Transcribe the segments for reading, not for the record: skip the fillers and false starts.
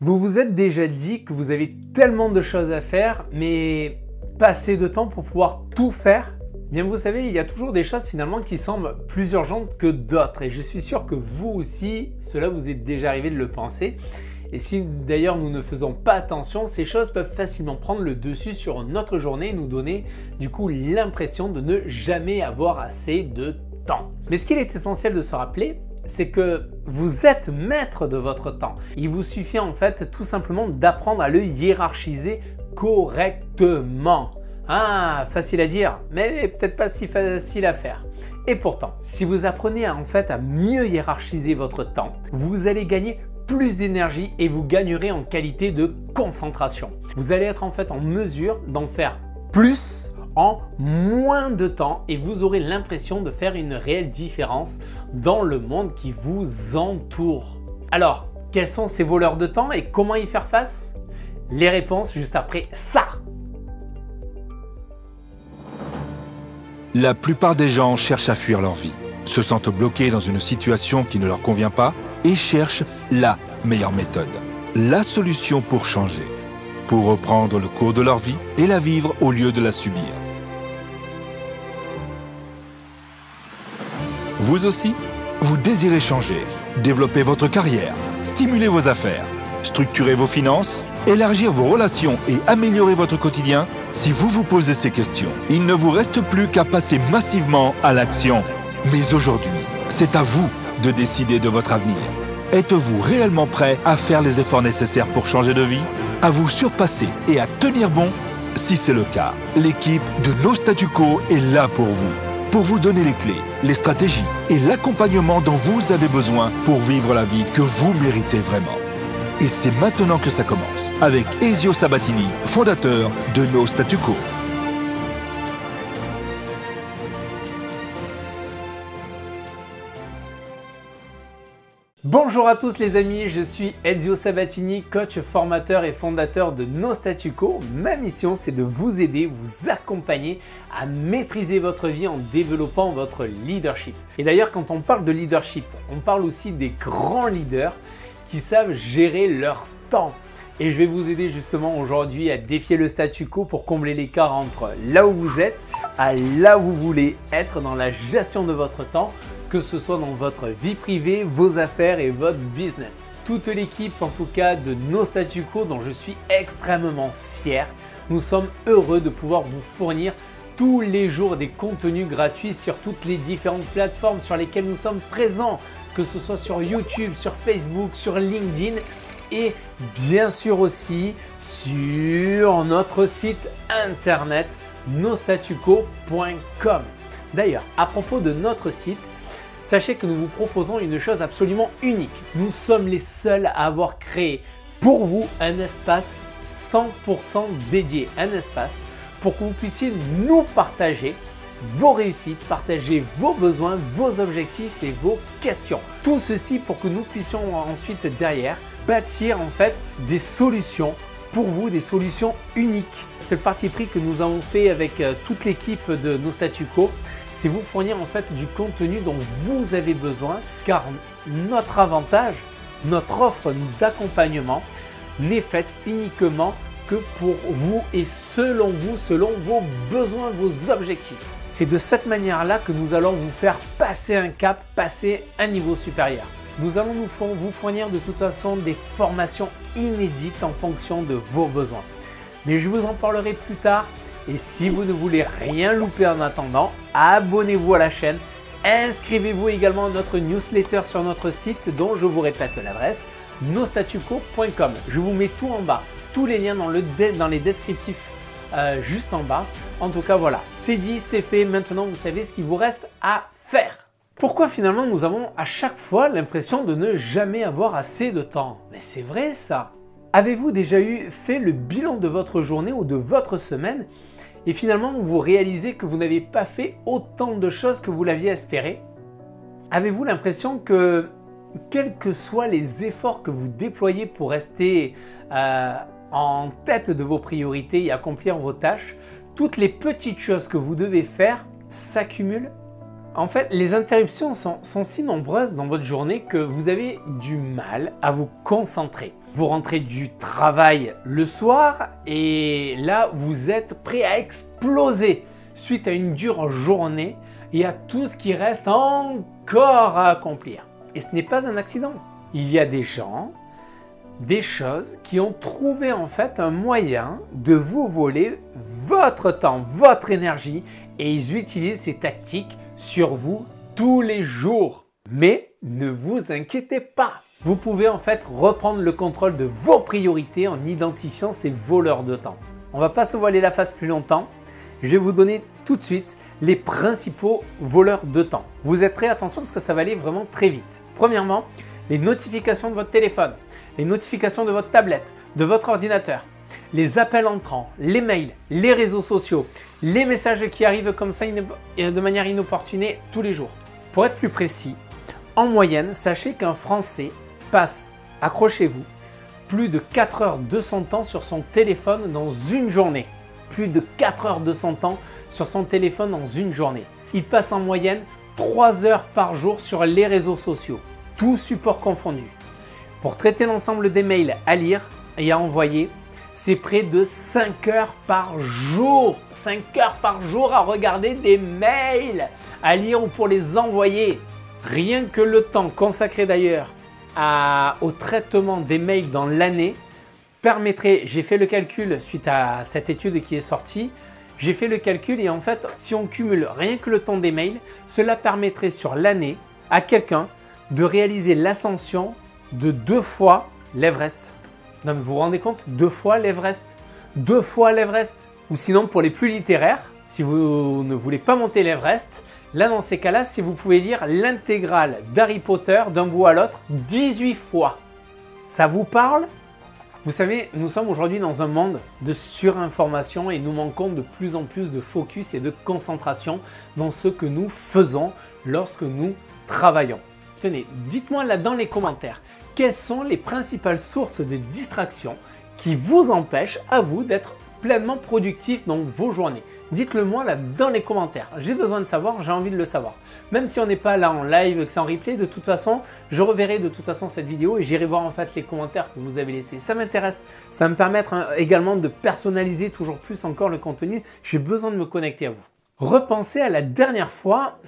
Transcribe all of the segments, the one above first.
Vous vous êtes déjà dit que vous avez tellement de choses à faire, mais pas assez de temps pour pouvoir tout faire? Bien, vous savez, il y a toujours des choses finalement qui semblent plus urgentes que d'autres. Et je suis sûr que vous aussi, cela vous est déjà arrivé de le penser. Et si d'ailleurs nous ne faisons pas attention, ces choses peuvent facilement prendre le dessus sur notre journée et nous donner du coup l'impression de ne jamais avoir assez de temps. Mais ce qu'il est essentiel de se rappeler, c'est que vous êtes maître de votre temps. Il vous suffit en fait tout simplement d'apprendre à le hiérarchiser correctement. Ah, facile à dire, mais peut-être pas si facile à faire. Et pourtant, si vous apprenez à mieux hiérarchiser votre temps, vous allez gagner plus d'énergie et vous gagnerez en qualité de concentration. Vous allez être en mesure d'en faire plus en moins de temps et vous aurez l'impression de faire une réelle différence dans le monde qui vous entoure. Alors, quels sont ces voleurs de temps et comment y faire face? Les réponses juste après ça. La plupart des gens cherchent à fuir leur vie, se sentent bloqués dans une situation qui ne leur convient pas et cherchent la meilleure méthode, la solution pour changer, pour reprendre le cours de leur vie et la vivre au lieu de la subir. Vous aussi, vous désirez changer, développer votre carrière, stimuler vos affaires, structurer vos finances, élargir vos relations et améliorer votre quotidien? Si vous vous posez ces questions, il ne vous reste plus qu'à passer massivement à l'action. Mais aujourd'hui, c'est à vous de décider de votre avenir. Êtes-vous réellement prêt à faire les efforts nécessaires pour changer de vie, à vous surpasser et à tenir bon? Si c'est le cas, l'équipe de No Statu Quo est là pour vous donner les clés, les stratégies et l'accompagnement dont vous avez besoin pour vivre la vie que vous méritez vraiment. Et c'est maintenant que ça commence, avec Ezio Sabatini, fondateur de No Statu Quo. Bonjour à tous les amis, je suis Ezio Sabatini, coach, formateur et fondateur de No Statu Quo. Ma mission, c'est de vous aider, vous accompagner à maîtriser votre vie en développant votre leadership. Et d'ailleurs, quand on parle de leadership, on parle aussi des grands leaders qui savent gérer leur temps. Et je vais vous aider justement aujourd'hui à défier le statu quo pour combler l'écart entre là où vous êtes à là où vous voulez être dans la gestion de votre temps, que ce soit dans votre vie privée, vos affaires et votre business. Toute l'équipe en tout cas de No Statu Quo dont je suis extrêmement fier, nous sommes heureux de pouvoir vous fournir tous les jours des contenus gratuits sur toutes les différentes plateformes sur lesquelles nous sommes présents, que ce soit sur YouTube, sur Facebook, sur LinkedIn et bien sûr aussi sur notre site internet nostatuquo.com. D'ailleurs, à propos de notre site, sachez que nous vous proposons une chose absolument unique. Nous sommes les seuls à avoir créé pour vous un espace 100% dédié, un espace pour que vous puissiez nous partager vos réussites, partager vos besoins, vos objectifs et vos questions. Tout ceci pour que nous puissions ensuite derrière bâtir des solutions pour vous, des solutions uniques. C'est le parti pris que nous avons fait avec toute l'équipe de No Statu Quo, c'est vous fournir du contenu dont vous avez besoin, car notre avantage, notre offre d'accompagnement n'est faite uniquement que pour vous et selon vous, selon vos besoins, vos objectifs. C'est de cette manière-là que nous allons vous faire passer un cap, passer un niveau supérieur. Nous allons vous fournir de toute façon des formations inédites en fonction de vos besoins. Mais je vous en parlerai plus tard. Et si vous ne voulez rien louper en attendant, abonnez-vous à la chaîne. Inscrivez-vous également à notre newsletter sur notre site dont je vous répète l'adresse nostatuquo.com. Je vous mets tout en bas, tous les liens dans les descriptifs juste en bas. En tout cas, voilà, c'est dit, c'est fait. Maintenant, vous savez ce qu'il vous reste à faire. Pourquoi finalement nous avons à chaque fois l'impression de ne jamais avoir assez de temps? Mais c'est vrai ça. Avez-vous déjà fait le bilan de votre journée ou de votre semaine et finalement vous réalisez que vous n'avez pas fait autant de choses que vous l'aviez espéré? Avez-vous l'impression que quels que soient les efforts que vous déployez pour rester en tête de vos priorités et accomplir vos tâches, toutes les petites choses que vous devez faire s'accumulent? En fait, les interruptions sont si nombreuses dans votre journée que vous avez du mal à vous concentrer. Vous rentrez du travail le soir et là, vous êtes prêt à exploser suite à une dure journée et à tout ce qui reste encore à accomplir. Et ce n'est pas un accident. Il y a des gens, des choses qui ont trouvé en fait un moyen de vous voler votre temps, votre énergie et ils utilisent ces tactiques sur vous tous les jours. Mais ne vous inquiétez pas. Vous pouvez en fait reprendre le contrôle de vos priorités en identifiant ces voleurs de temps. On ne va pas se voiler la face plus longtemps. Je vais vous donner tout de suite les principaux voleurs de temps. Vous êtes prêts? Attention parce que ça va aller vraiment très vite. Premièrement, les notifications de votre téléphone, les notifications de votre tablette, de votre ordinateur, les appels entrants, les mails, les réseaux sociaux, les messages qui arrivent comme ça de manière inopportunée tous les jours. Pour être plus précis, en moyenne, sachez qu'un Français passe, accrochez-vous, plus de 4 heures de son temps sur son téléphone dans une journée. Plus de 4 heures de son temps sur son téléphone dans une journée. Il passe en moyenne 3 heures par jour sur les réseaux sociaux, tous supports confondus. Pour traiter l'ensemble des mails à lire et à envoyer, c'est près de 5 heures par jour. 5 heures par jour à regarder des mails, à lire ou pour les envoyer. Rien que le temps consacré d'ailleurs au traitement des mails dans l'année permettrait, j'ai fait le calcul suite à cette étude qui est sortie, j'ai fait le calcul et en fait, si on cumule rien que le temps des mails, cela permettrait sur l'année à quelqu'un de réaliser l'ascension de 2 fois l'Everest. Non mais vous vous rendez compte? 2 fois l'Everest. 2 fois l'Everest. Ou sinon pour les plus littéraires, si vous ne voulez pas monter l'Everest, là dans ces cas-là, si vous pouvez lire l'intégrale d'Harry Potter d'un bout à l'autre 18 fois. Ça vous parle? Vous savez, nous sommes aujourd'hui dans un monde de surinformation et nous manquons de plus en plus de focus et de concentration dans ce que nous faisons lorsque nous travaillons. Tenez, dites-moi là dans les commentaires, quelles sont les principales sources de distraction qui vous empêchent à vous d'être pleinement productif dans vos journées? Dites-le moi là dans les commentaires. J'ai besoin de savoir, j'ai envie de le savoir. Même si on n'est pas là en live, que c'est en replay, de toute façon, je reverrai de toute façon cette vidéo et j'irai voir en fait les commentaires que vous avez laissés. Ça m'intéresse, ça va me permettre également de personnaliser toujours plus encore le contenu. J'ai besoin de me connecter à vous. Repensez à la dernière fois.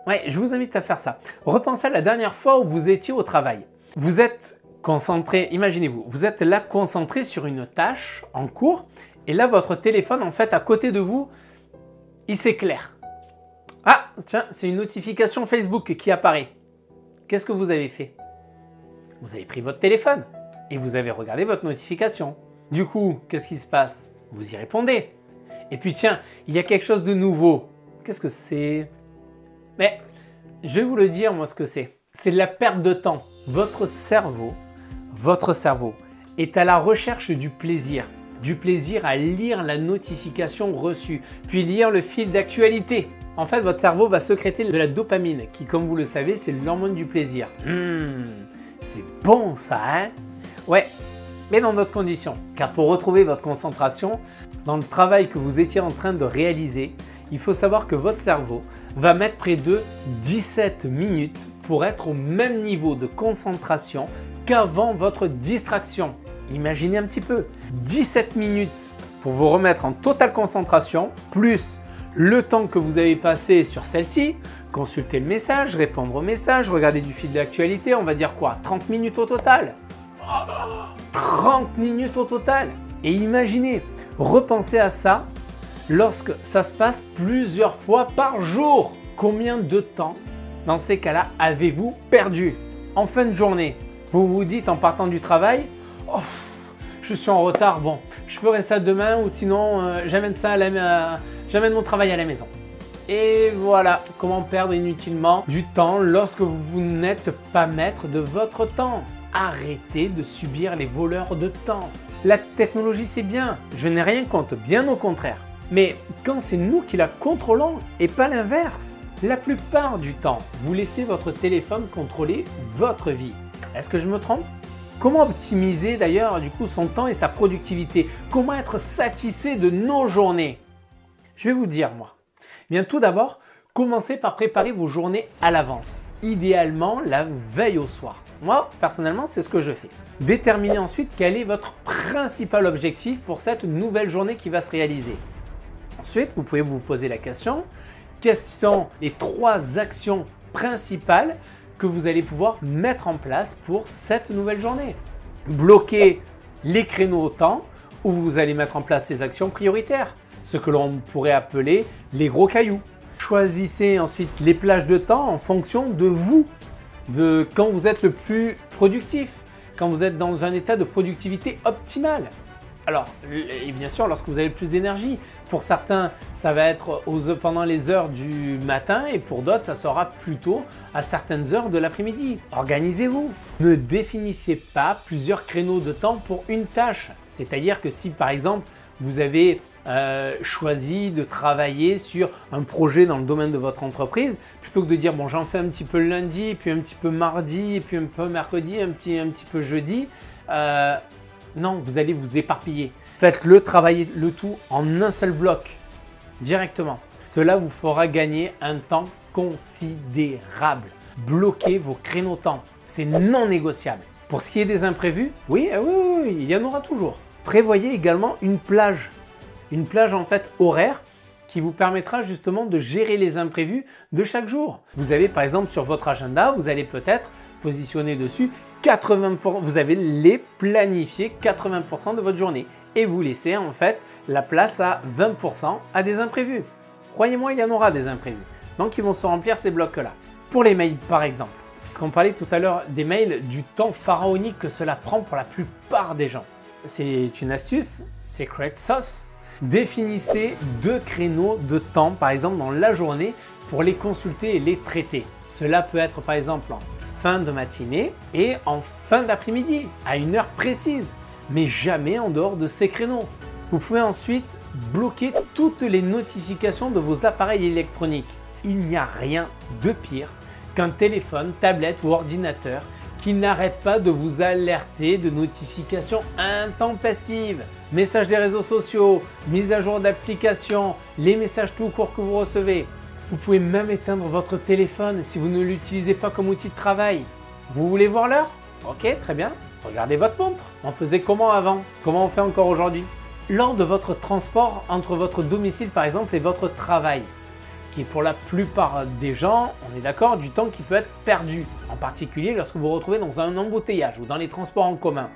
Ouais, je vous invite à faire ça. Repensez à la dernière fois où vous étiez au travail. Vous êtes concentré, imaginez-vous, vous êtes là concentré sur une tâche en cours et là votre téléphone en fait à côté de vous, il s'éclaire. Ah tiens, c'est une notification Facebook qui apparaît. Qu'est-ce que vous avez fait? Vous avez pris votre téléphone et vous avez regardé votre notification. Du coup, qu'est-ce qui se passe? Vous y répondez. Et puis tiens, il y a quelque chose de nouveau. Qu'est-ce que c'est? Mais je vais vous le dire moi ce que c'est. C'est de la perte de temps. Votre cerveau est à la recherche du plaisir à lire la notification reçue, puis lire le fil d'actualité. En fait, votre cerveau va sécréter de la dopamine, qui, comme vous le savez, c'est l'hormone du plaisir. C'est bon ça, hein? Ouais, mais dans d'autres conditions. Car pour retrouver votre concentration dans le travail que vous étiez en train de réaliser, il faut savoir que votre cerveau va mettre près de 17 minutes pour être au même niveau de concentration qu'avant votre distraction. Imaginez un petit peu, 17 minutes pour vous remettre en totale concentration, plus le temps que vous avez passé sur celle-ci, consulter le message, répondre au message, regarder du fil d'actualité, on va dire quoi? 30 minutes au total. 30 minutes au total. Et imaginez, repensez à ça lorsque ça se passe plusieurs fois par jour. Combien de temps dans ces cas-là avez-vous perdu? En fin de journée, vous vous dites en partant du travail, oh, je suis en retard, bon, je ferai ça demain ou sinon j'amène mon travail à la maison. Et voilà comment perdre inutilement du temps lorsque vous n'êtes pas maître de votre temps. Arrêtez de subir les voleurs de temps. La technologie c'est bien, je n'ai rien contre, bien au contraire. Mais quand c'est nous qui la contrôlons et pas l'inverse, la plupart du temps, vous laissez votre téléphone contrôler votre vie. Est-ce que je me trompe? Comment optimiser d'ailleurs du coup son temps et sa productivité? Comment être satisfait de nos journées? Je vais vous dire moi. Bien tout d'abord, Commencez par préparer vos journées à l'avance, idéalement la veille au soir. Moi, personnellement, c'est ce que je fais. Déterminez ensuite quel est votre principal objectif pour cette nouvelle journée qui va se réaliser. Ensuite, vous pouvez vous poser la question, quelles sont les 3 actions principales que vous allez pouvoir mettre en place pour cette nouvelle journée? Bloquez les créneaux au temps où vous allez mettre en place ces actions prioritaires, ce que l'on pourrait appeler les gros cailloux. Choisissez ensuite les plages de temps en fonction de vous, de quand vous êtes le plus productif, quand vous êtes dans un état de productivité optimale. Alors, et bien sûr, lorsque vous avez le plus d'énergie. Pour certains, ça va être pendant les heures du matin et pour d'autres, ça sera plutôt à certaines heures de l'après-midi. Organisez-vous. Ne définissez pas plusieurs créneaux de temps pour une tâche. C'est-à-dire que si, par exemple, vous avez choisi de travailler sur un projet dans le domaine de votre entreprise, plutôt que de dire bon j'en fais un petit peu le lundi, puis un petit peu mardi, et puis un peu mercredi, un petit peu jeudi, non, vous allez vous éparpiller. Faites-le, travaillez le tout en un seul bloc, directement. Cela vous fera gagner un temps considérable. Bloquez vos créneaux temps, c'est non négociable. Pour ce qui est des imprévus, oui, il y en aura toujours. Prévoyez également une plage en fait horaire qui vous permettra justement de gérer les imprévus de chaque jour. Vous avez par exemple sur votre agenda, vous allez peut-être positionner dessus 80%, vous allez les planifier 80% de votre journée et vous laissez en fait la place à 20% à des imprévus. Croyez-moi, il y en aura des imprévus. Donc ils vont se remplir ces blocs-là. Pour les mails par exemple, puisqu'on parlait tout à l'heure des mails, du temps pharaonique que cela prend pour la plupart des gens. C'est une astuce, secret sauce. Définissez 2 créneaux de temps, par exemple dans la journée, pour les consulter et les traiter. Cela peut être par exemple en fin de matinée et en fin d'après-midi, à une heure précise, mais jamais en dehors de ces créneaux. Vous pouvez ensuite bloquer toutes les notifications de vos appareils électroniques. Il n'y a rien de pire qu'un téléphone, tablette ou ordinateur qui n'arrête pas de vous alerter de notifications intempestives. Messages des réseaux sociaux, mise à jour d'applications, les messages tout court que vous recevez. Vous pouvez même éteindre votre téléphone si vous ne l'utilisez pas comme outil de travail. Vous voulez voir l'heure? Ok, très bien. Regardez votre montre. On faisait comment avant? Comment on fait encore aujourd'hui? Lors de votre transport entre votre domicile par exemple et votre travail, qui est pour la plupart des gens, on est d'accord, du temps qui peut être perdu, en particulier lorsque vous vous retrouvez dans un embouteillage ou dans les transports en commun.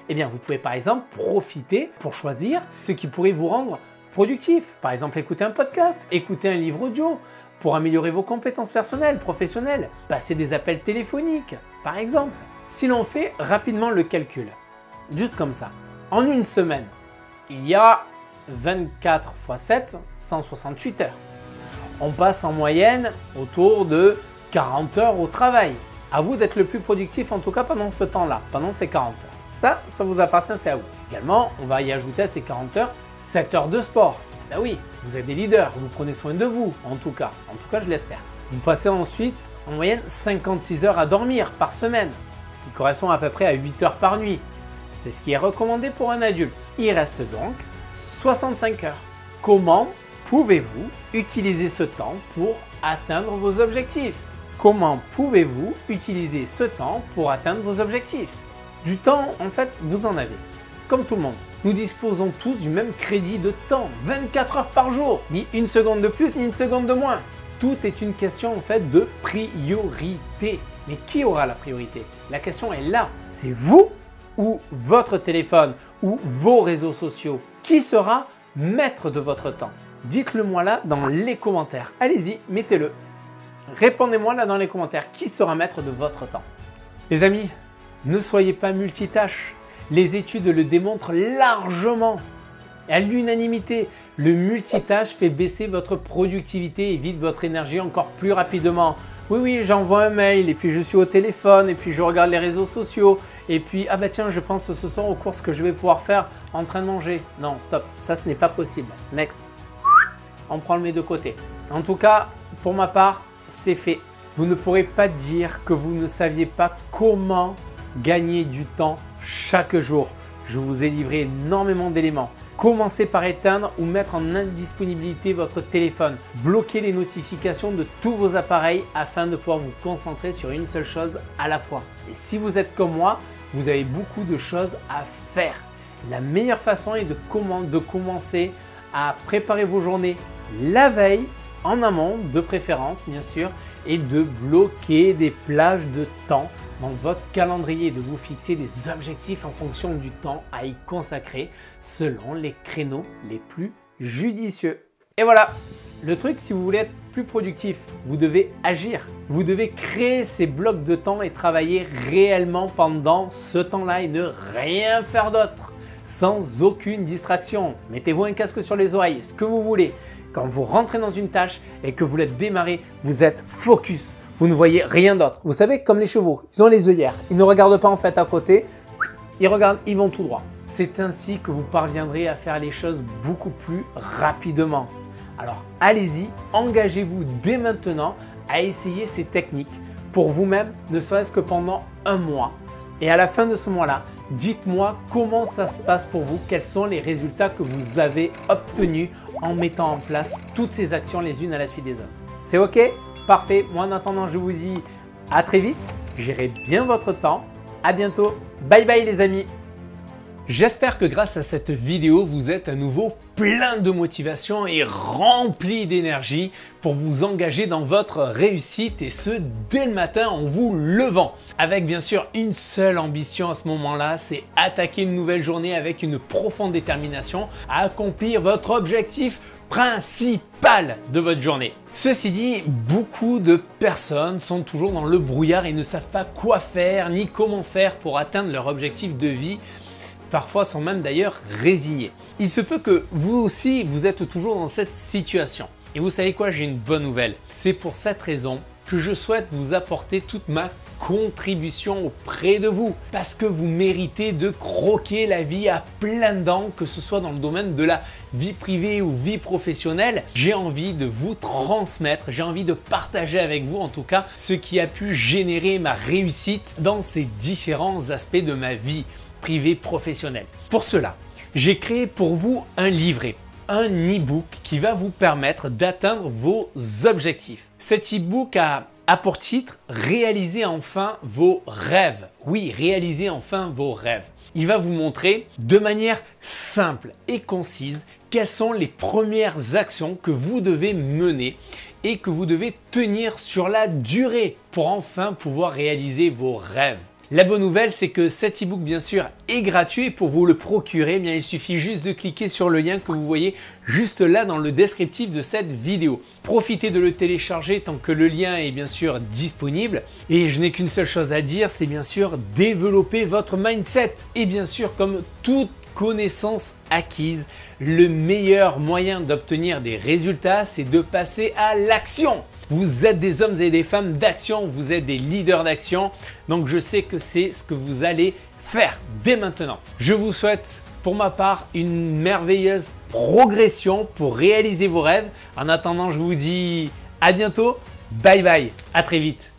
Eh bien, vous pouvez par exemple profiter pour choisir ce qui pourrait vous rendre productif. Par exemple, écouter un podcast, écouter un livre audio pour améliorer vos compétences personnelles, professionnelles, passer des appels téléphoniques, par exemple. Si l'on fait rapidement le calcul, juste comme ça, en une semaine, il y a 24 x 7, 168 heures. On passe en moyenne autour de 40 heures au travail. À vous d'être le plus productif en tout cas pendant ce temps-là, pendant ces 40 heures. Ça vous appartient, c'est à vous. Également, on va y ajouter à ces 40 heures 7 heures de sport. Ben oui, vous êtes des leaders, vous prenez soin de vous en tout cas je l'espère. Vous passez ensuite en moyenne 56 heures à dormir par semaine, ce qui correspond à peu près à 8 heures par nuit. C'est ce qui est recommandé pour un adulte. Il reste donc 65 heures. Comment pouvez-vous utiliser ce temps pour atteindre vos objectifs? Comment pouvez-vous utiliser ce temps pour atteindre vos objectifs? Du temps, en fait, vous en avez. Comme tout le monde. Nous disposons tous du même crédit de temps, 24 heures par jour. Ni une seconde de plus, ni une seconde de moins. Tout est une question en fait de priorité. Mais qui aura la priorité? La question est là. C'est vous ou votre téléphone ou vos réseaux sociaux? Qui sera maître de votre temps? Dites-le moi là dans les commentaires. Allez-y, mettez-le. Répondez-moi là dans les commentaires. Qui sera maître de votre temps? Les amis, ne soyez pas multitâches. Les études le démontrent largement. Et à l'unanimité, le multitâche fait baisser votre productivité et vide votre énergie encore plus rapidement. Oui, j'envoie un mail et puis je suis au téléphone et puis je regarde les réseaux sociaux et puis ah bah tiens, je pense ce soir aux courses que je vais pouvoir faire en train de manger. Non, stop, ça ce n'est pas possible. Next. On prend le met de côté. En tout cas, pour ma part, c'est fait. Vous ne pourrez pas dire que vous ne saviez pas comment gagner du temps chaque jour. je vous ai livré énormément d'éléments. Commencez par éteindre ou mettre en indisponibilité votre téléphone. Bloquez les notifications de tous vos appareils afin de pouvoir vous concentrer sur une seule chose à la fois. Et si vous êtes comme moi, vous avez beaucoup de choses à faire. La meilleure façon est de commencer à préparer vos journées la veille, en amont de préférence bien sûr, et de bloquer des plages de temps dans votre calendrier, de vous fixer des objectifs en fonction du temps à y consacrer selon les créneaux les plus judicieux. Et voilà, le truc, si vous voulez être plus productif, vous devez agir. Vous devez créer ces blocs de temps et travailler réellement pendant ce temps-là et ne rien faire d'autre, sans aucune distraction. Mettez-vous un casque sur les oreilles, ce que vous voulez. Quand vous rentrez dans une tâche et que vous la démarrez, vous êtes focus. Vous ne voyez rien d'autre. Vous savez, comme les chevaux, ils ont les œillères. Ils ne regardent pas en fait à côté. Ils regardent, ils vont tout droit. C'est ainsi que vous parviendrez à faire les choses beaucoup plus rapidement. Alors allez-y, engagez-vous dès maintenant à essayer ces techniques pour vous-même, ne serait-ce que pendant un mois. Et à la fin de ce mois-là, dites-moi comment ça se passe pour vous, quels sont les résultats que vous avez obtenus en mettant en place toutes ces actions les unes à la suite des autres. C'est OK? Parfait. Moi en attendant, je vous dis à très vite. Gérez bien votre temps. À bientôt. Bye bye les amis. J'espère que grâce à cette vidéo, vous êtes à nouveau plein de motivation et rempli d'énergie pour vous engager dans votre réussite et ce dès le matin en vous levant. Avec bien sûr une seule ambition à ce moment-là, c'est attaquer une nouvelle journée avec une profonde détermination à accomplir votre objectif principal de votre journée. Ceci dit, beaucoup de personnes sont toujours dans le brouillard et ne savent pas quoi faire ni comment faire pour atteindre leur objectif de vie. Parfois sans même d'ailleurs résigner. Il se peut que vous aussi, vous êtes toujours dans cette situation. Et vous savez quoi, j'ai une bonne nouvelle. C'est pour cette raison que je souhaite vous apporter toute ma contribution auprès de vous. Parce que vous méritez de croquer la vie à pleines dents, que ce soit dans le domaine de la vie privée ou vie professionnelle. J'ai envie de vous transmettre, j'ai envie de partager avec vous en tout cas ce qui a pu générer ma réussite dans ces différents aspects de ma vie privé professionnel. Pour cela, j'ai créé pour vous un livret, un e-book qui va vous permettre d'atteindre vos objectifs. Cet e-book a pour titre « Réalisez enfin vos rêves ». Oui, réalisez enfin vos rêves. Il va vous montrer de manière simple et concise quelles sont les premières actions que vous devez mener et que vous devez tenir sur la durée pour enfin pouvoir réaliser vos rêves. La bonne nouvelle, c'est que cet e-book, bien sûr, est gratuit et pour vous le procurer, il suffit juste de cliquer sur le lien que vous voyez juste là dans le descriptif de cette vidéo. Profitez de le télécharger tant que le lien est bien sûr disponible. Et je n'ai qu'une seule chose à dire, c'est bien sûr développer votre mindset. Et bien sûr, comme toute connaissance acquise, le meilleur moyen d'obtenir des résultats, c'est de passer à l'action. Vous êtes des hommes et des femmes d'action, vous êtes des leaders d'action, donc je sais que c'est ce que vous allez faire dès maintenant. Je vous souhaite pour ma part une merveilleuse progression pour réaliser vos rêves. En attendant, je vous dis à bientôt, bye bye, à très vite.